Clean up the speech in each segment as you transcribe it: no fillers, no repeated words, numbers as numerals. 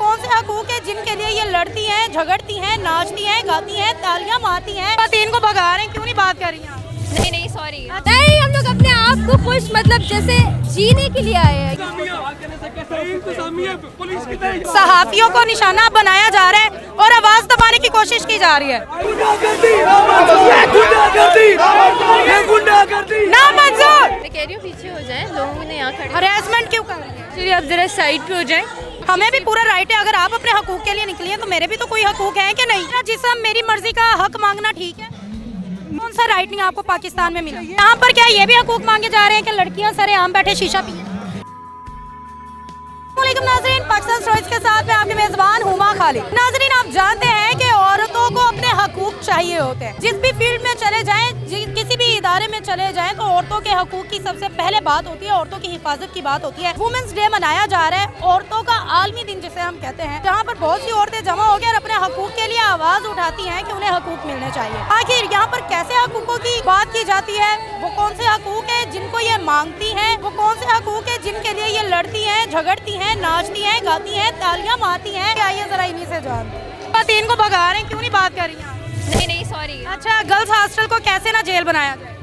कौन से हकूक है जिनके लिए ये लड़ती हैं, झगड़ती हैं, नाचती हैं, गाती हैं, तालियां मारती हैं? खवातीन को भगा रहे हैं, क्यों नहीं बात कर रही हैं? नहीं सॉरी, नहीं, हम लोग अपने आप को खुश मतलब जैसे जीने के लिए आए हैं। सहाफियों को निशाना बनाया जा रहा है और आवाज दबाने की कोशिश की जा रही है। ना मंजूर। मैं कह रही हूँ पीछे हो जाए, लोगों ने यहाँ खड़े हरेसमेंट क्यों कर रही है? चलिए अब जरा साइड पे हो जाए। हमें भी पूरा राइट है, अगर आप अपने हकूक के लिए निकली हैं तो मेरे भी तो कोई हकूक है कि नहीं? जिसम मेरी मर्जी का हक मांगना ठीक है, कौन सा राइट नहीं आपको पाकिस्तान में मिला? यहाँ पर क्या ये भी हकूक मांगे जा रहे हैं कि लड़कियाँ सरेआम बैठे शीशा पिए? नाज़रीन, पाकिस्तान स्टोरीज के साथ मैं आपके मेजबान हुमा खालिद। नाज़रीन, आप जानते हैं कि औरतों को अपने हकूक चाहिए होते हैं। जिस भी फील्ड में चले जाएं, किसी भी इदारे में चले जाएं, तो औरतों के हकूक की सबसे पहले बात होती है, औरतों की हिफाजत की बात होती है। वुमेन्स डे मनाया जा रहा है, औरतों का आलमी दिन जिसे हम कहते हैं, जहाँ पर बहुत सी औरतें जमा होकर अपने हकूक के लिए आवाज उठाती हैं कि उन्हें हकूक मिलने चाहिए। आखिर यहाँ पर कैसे हकूकों की बात की जाती है? वो कौन से हकूक है जिनको ये मांगती है? वो कौन से हकूक है जिनके लिए ये लड़ती है, झगड़ती है, नाचती है, गाती है, तालियां मारती हैं? आइए जरा इन्हीं से जान। खवातीन को भगा रहे हैं, क्यों नहीं बात कर रही हैं? नहीं सॉरी। अच्छा, गर्ल्स हॉस्टल को कैसे ना जेल बनाया जाए?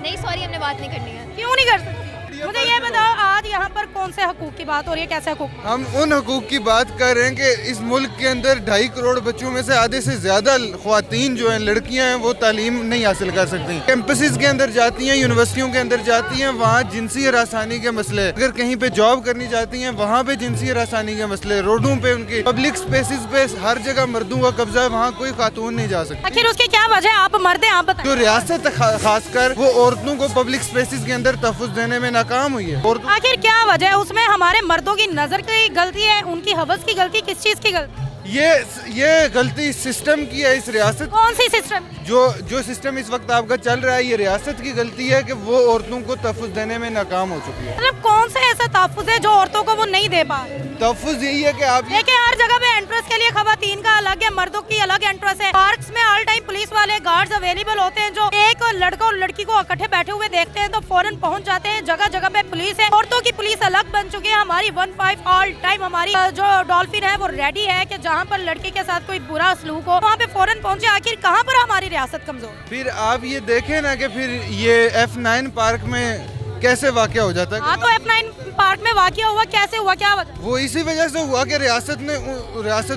नहीं सॉरी, हमने बात नहीं करनी है। क्यों नहीं कर सकती? मुझे ये बताओ, आज यहाँ पर कौन से हकूक की बात हो रही है? कैसे हकूक? हम उन हकूक की बात कर रहे हैं कि इस मुल्क के अंदर 2.5 करोड़ बच्चों में से आधे से ज्यादा ख्वातीन जो हैं, लड़कियां हैं, वो तालीम नहीं हासिल कर सकती। कैंपसेस के अंदर जाती हैं, यूनिवर्सिटियों के अंदर जाती हैं, वहाँ जिनसी हरासानी के मसले। अगर कहीं पे जॉब करनी चाहती हैं, वहाँ पे जिनसी हरासानी के मसले। रोडों पे उनकी पब्लिक स्पेसिस पे हर जगह मर्दों का कब्जा है, वहाँ कोई खातून नहीं जा सकती। आखिर उसकी क्या वजह है? आप मर्द हैं, आप बताएं। जो रियासत खासकर वो औरतों को पब्लिक स्पेसिस के अंदर तहफ़्फ़ुज़ देने में नाकाम हुई है। आखिर क्या वजह है? उसमें हमारे मर्दों की नजर की गलती है, उनकी हवस की गलती, किस चीज की गलती? ये गलती सिस्टम की है। इस रियासत, कौन सी सिस्टम? जो सिस्टम इस वक्त आपका चल रहा है, ये रियासत की गलती है कि वो औरतों को तहफ़्फ़ुज़ देने में नाकाम हो चुकी है। मतलब कौन सा ऐसा तहफ़्फ़ुज़ है जो औरतों को वो नहीं दे पा रहे? तहफ़्फ़ुज़ यही है कि आप देखिए, हर जगह पे एंट्रेंस के लिए खवातीन का अलग है, मर्दों की अलग एंट्रेंस है। पार्क्स में ऑल टाइम पुलिस वाले गार्ड्स अवेलेबल होते हैं, जो एक लड़का और लड़की को इकट्ठे बैठे हुए देखते हैं तो फौरन पहुंच जाते हैं। जगह जगह पे पुलिस है, औरतों की पुलिस अलग बन चुकी है। हमारी 15 ऑल टाइम हमारी जो डॉल्फिन है वो रेडी है कि जहाँ पर लड़के के साथ कोई बुरा सलूक हो वहाँ पे फौरन पहुँचे। आखिर कहाँ पर हमारी रियासत कमजोर? फिर आप ये देखें ना कि फिर ये F9 पार्क में कैसे वाक़या हो जाता है। हाँ, तो F9 पार्क में वाक़या हुआ, कैसे हुआ, क्या वजह? वो इसी वजह से हुआ कि रियासत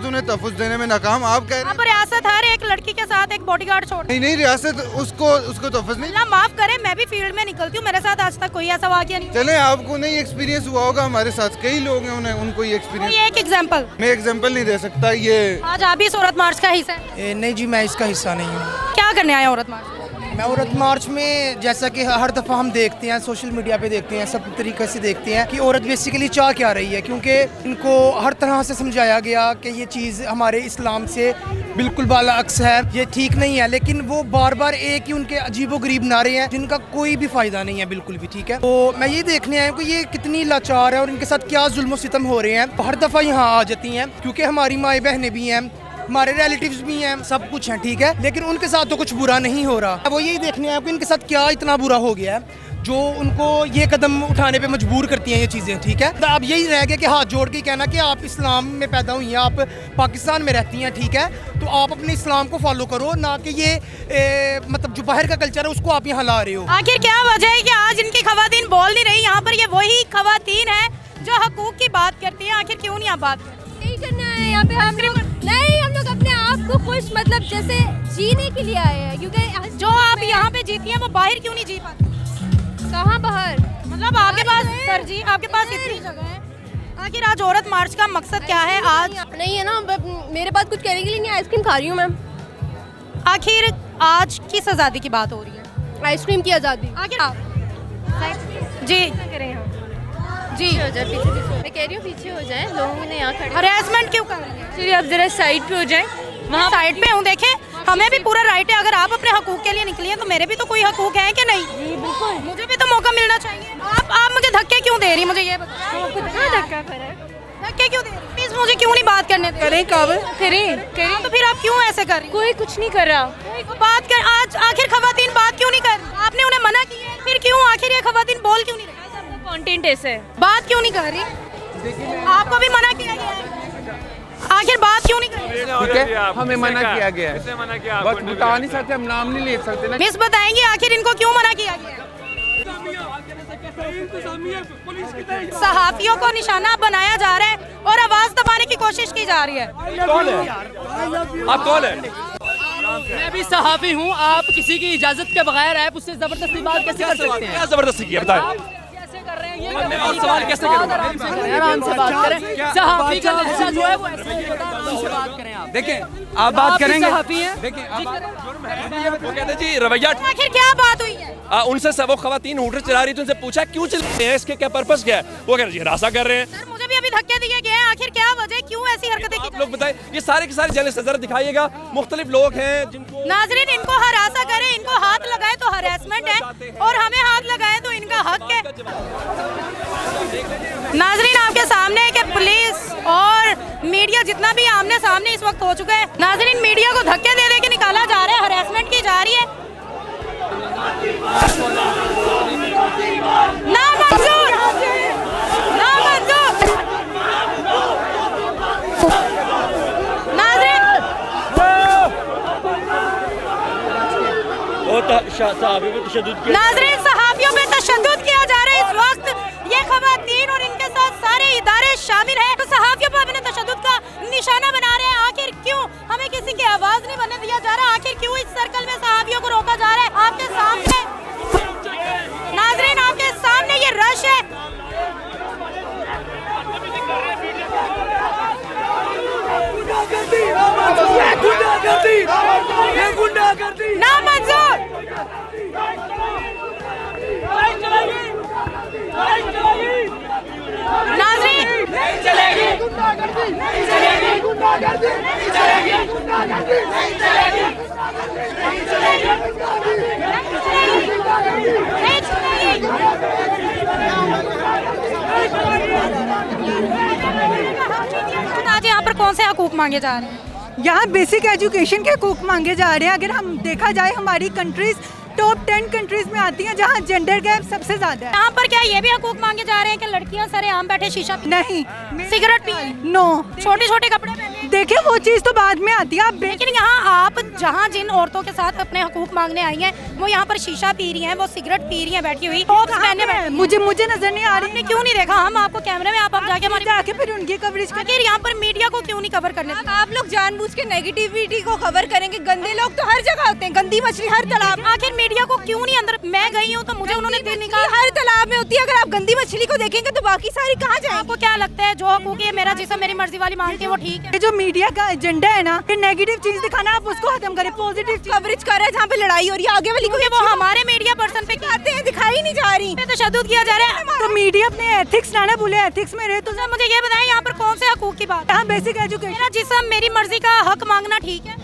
उन्हें तहफ़्फ़ुज़ देने में नाकाम। आप कह रहे हैं रियासत हर एक लड़की के साथ एक बॉडीगार्ड छोड़ नहीं, रियासत उसको तहफ़्फ़ुज़ नहीं। अल्लाह माफ करे, मैं भी फील्ड में निकलती हूँ, मेरे साथ आज तक कोई ऐसा वाक़या नहीं। चले, आपको नहीं एक्सपीरियंस हुआ होगा, हमारे साथ कई लोग हैं, उनको ये एक्सपीरियंस। ये एक एग्जांपल मैं एग्जांपल नहीं दे सकता। ये आज आप भी औरत मार्च का हिस्सा है? नहीं जी, मैं इसका हिस्सा नहीं हूँ। क्या करने आए औरत मार्च? मैं औरत मार्च में, जैसा कि हर दफ़ा हम देखते हैं, सोशल मीडिया पे देखते हैं, सब तरीके से देखते हैं कि औरत बेसिकली चाह क्या रही है, क्योंकि इनको हर तरह से समझाया गया कि ये चीज़ हमारे इस्लाम से बिल्कुल बाला अक्स है, ये ठीक नहीं है। लेकिन वो बार बार एक ही उनके अजीबोगरीब नारे हैं जिनका कोई भी फ़ायदा नहीं है, बिल्कुल भी। ठीक है, तो मैं ये देखने आया कि ये कितनी लाचार है और इनके साथ क्या जुल्म सितम हो रहे हैं। हर दफ़ा यहाँ आ जाती हैं, क्योंकि हमारी माएँ बहनें भी हैं, हमारे रिलेटिव्स भी हैं, सब कुछ हैं, ठीक है, लेकिन उनके साथ तो कुछ बुरा नहीं हो रहा। वो यही देखने आए कि इनके साथ क्या इतना बुरा हो गया है जो उनको ये कदम उठाने पे मजबूर करती हैं ये चीज़ें। ठीक है, तो अब यही रह गया कि हाथ जोड़ के कहना कि आप इस्लाम में पैदा हुई हैं, आप पाकिस्तान में रहती हैं, ठीक है, तो आप अपने इस्लाम को फॉलो करो, ना कि ये मतलब जो बाहर का कल्चर है उसको आप यहाँ ला रहे हो। आखिर क्या वजह है कि आज इनकी खवातीन बोल नहीं रही? यहाँ पर ये वही खवातीन है जो हकूक की बात करती है, आखिर क्यों नहीं आप बात करती? यही करना है यहाँ पे हम लोग। नहीं, हम लोग अपने आप को खुश मतलब जैसे जीने के लिए आए हैं, क्योंकि जो आप यहाँ पे जीती हैं वो बाहर क्यों नहीं जी पाती? कहाँ बाहर? मतलब आपके पास सर जी, आपके पास इतनी जगह है, आखिर आज औरत मार्च का मकसद क्या है? आज नहीं है ना, मेरे पास कुछ कहने के लिए नहीं, आइसक्रीम खा रही हूँ मैम। आखिर आज किस आज़ादी की बात हो रही है? आइसक्रीम की आज़ादी। आखिर आप जी जी हो जाए, पीछे मैं कह रही हूँ पीछे हो जाए, लोगों ने यहाँ खड़े। हरेसमेंट क्यों कर रही है? चलिए अब जरा साइड पे हो जाए। वहाँ साइड पे हूँ, देखें, हमें भी पूरा राइट है, अगर आप अपने हकूक के लिए निकली हैं तो मेरे भी तो कोई हकूक है कि नहीं? जी बिल्कुल, मुझे भी तो मौका मिलना चाहिए। आप मुझे धक्के क्यों दे रही? मुझे ये बताओ, धक्का करा है, धक्के क्यों दे रही? प्लीज मुझे क्यों नहीं बात करने दे? करें कब करें, तो फिर आप क्यों ऐसे कर रही? कोई कुछ नहीं कर रहा। बात कर, आज आखिर खवातीन बात क्यों नहीं कर रही? आपने उन्हें मना किया है, फिर क्यों आखिर ये खवातीन बोल क्यों नहीं रही? कंटेंट ऐसे है, बात क्यों नहीं कर रही? आपको भी मना किया गया है। क्यों नहीं करेंगे? ठीक है, हमें मना किया गया है, बस बता नहीं सकते, हम नाम नहीं ले सकते ना। मिस बताएंगे आखिर इनको क्यों मना किया गया? सहाफियों को निशाना बनाया जा रहा है और आवाज दबाने की कोशिश की जा रही है। कौन है आप? कौन है? मैं भी सहाफी हूँ। आप किसी की इजाजत के बगैर आप उससे जबरदस्ती बात कैसे कर सकते हैं? क्या जबरदस्ती की है बताएं? कैसे कर रहे हैं ये? और सवाल कैसे करूं? आराम से बात करें। सहाफी का लहजा जो है वो ऐसे नहीं होता। आराम से बात करें आप। देखें आप बात करेंगे, सहाफी हैं। देखें वो कहते जी रवैया आखिर क्या बात हुई है? उनसे वो खवातीन हूटर चला रही थी, उनसे पूछा क्यों चल रहे हैं, इसके क्या पर्पस क्या है? वो कह रहे जी हरासा कर रहे हैं। सर मुझे भी अभी धक्के दिए गए हैं, आखिर क्या वजह, क्यों ऐसी हरकतें की? आप लोग बताएं, ये सारे के सारे जर्नलिस्ट जरा दिखाइएगा, मुख्तलिफ लोग हैं जिनको नाजरीन इनको हरासा करे, इनको हाथ लगाए तो हरासमेंट है और हमें हाथ लगाए तो इनका हक है। नाजरीन आपके सामने है कि पुलिस और मीडिया जितना भी आमने सामने इस वक्त हो चुका है। नाजरीन मीडिया को धक्के दे दे के निकाला जा रहा है, हरासमेंट की जा रही है। ना मंजूर, ना मंजूर। नाजरीन नाजरीन सहाफियों पे तशद्दुद किया जा रहा है इस वक्त। ये खवातीन और इनके साथ सारे इदारे शामिल हैं तो सहाफियों पर अपने तशद्दुद का निशाना बना रहे हैं। आखिर क्यों हमें किसी की आवाज नहीं बनने दिया जा रहा? आखिर क्यों इस सर्कल में सहाफियों को रोका जा रहा है? आपके सामने नाजरीन, आपके सामने ये रश है। ना मंजूर। नाजरीन नहीं चलेगी, नहीं चलेगी, नहीं चलेगी, नहीं चलेगी, नहीं चलेगी, नहीं चलेगी। आज यहाँ पर कौन से हकूक मांगे जा रहे हैं? यहाँ बेसिक एजुकेशन के हकूक मांगे जा रहे हैं। अगर हम देखा जाए हमारी कंट्रीज टॉप 10 कंट्रीज में आती हैं जहाँ जेंडर गैप सबसे ज्यादा है। यहाँ पर क्या ये भी हकूक मांगे जा रहे हैं कि लड़कियाँ सरेआम बैठे शीशा नहीं, सिगरेट पी, नो, छोटे छोटे कपड़े पहने? देखिए वो चीज तो बाद में आती है। आप लेकिन यहाँ आप जहाँ जिन औरतों के साथ अपने हकूक मांगने आई हैं वो यहाँ पर शीशा पी रही हैं, वो सिगरेट पी रही हैं बैठी हुई, टॉप्स पहने बैठी हैं। मुझे नजर नहीं आ रही। आपने क्यों नहीं देखा? हम आपको कैमरे में आप जाके हमारे जाके फिर उनकी कवरेज आखिर यहाँ पर मीडिया को क्यों नहीं कवर करने? आप लोग जानबूझ के नेगेटिविटी को कवर करेंगे। गंदे लोग तो हर जगह होते हैं, गंदी मछली हर तालाब। आखिर मीडिया को क्यों नहीं अंदर? मैं गई हूँ तो मुझे उन्होंने दिन निकाला। हर तालाब में होती है। अगर आप गंदी मछली को देखेंगे तो बाकी सारी कहाँ जाएंगी? आपको क्या लगता है जो हकूक है मेरा जिसम मेरी मर्जी वाली मांगती है वो ठीक है? ये जो मीडिया का एजेंडा है ना कि नेगेटिव चीज दिखाना, आप उसको खत्म करें, पॉजिटिव कवरेज कर रहे हैं जहाँ पे लड़ाई हो रही है। आगे वाली को वो हमारे मीडिया पर्सन पे आते हैं, दिखाई नहीं जा रही, तशद्दुद किया जा रहा है। तो मीडिया अपने एथिक्स ना भूले, एथिक्स में रहे। तो सर मुझे ये बताएं यहाँ पर कौन से हकूक की बात? यहाँ बेसिक एजुकेशन, मेरा जिसम मेरी मर्जी का हक मांगना ठीक है?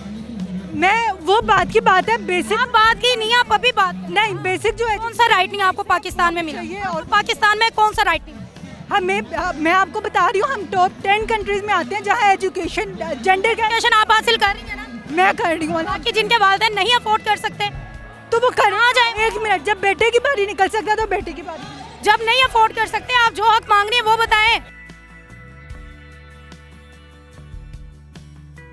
मैं वो बात की बात है बेसिक। आप बात की नहीं, आप अभी बात नहीं, बेसिक जो है कौन सा राइट नहीं आपको पाकिस्तान में मिला? ये और पाकिस्तान में कौन सा राइट नहीं? मैं आपको बता रही हूँ हम टॉप 10 कंट्रीज में आते हैं जहाँ एजुकेशन जेंडर का एजुकेशन आप हासिल कर रही है ना? मैं कर रही हूँ। बाकी जिनके वालिदैन नहीं अफोर्ड कर सकते तो वो कहाँ जाए? एक मिनट, जब बेटे की बारी निकल सकता है तो बेटे की बारी। जब नहीं अफोर्ड कर सकते आप जो हक मांग रही है वो बताएं।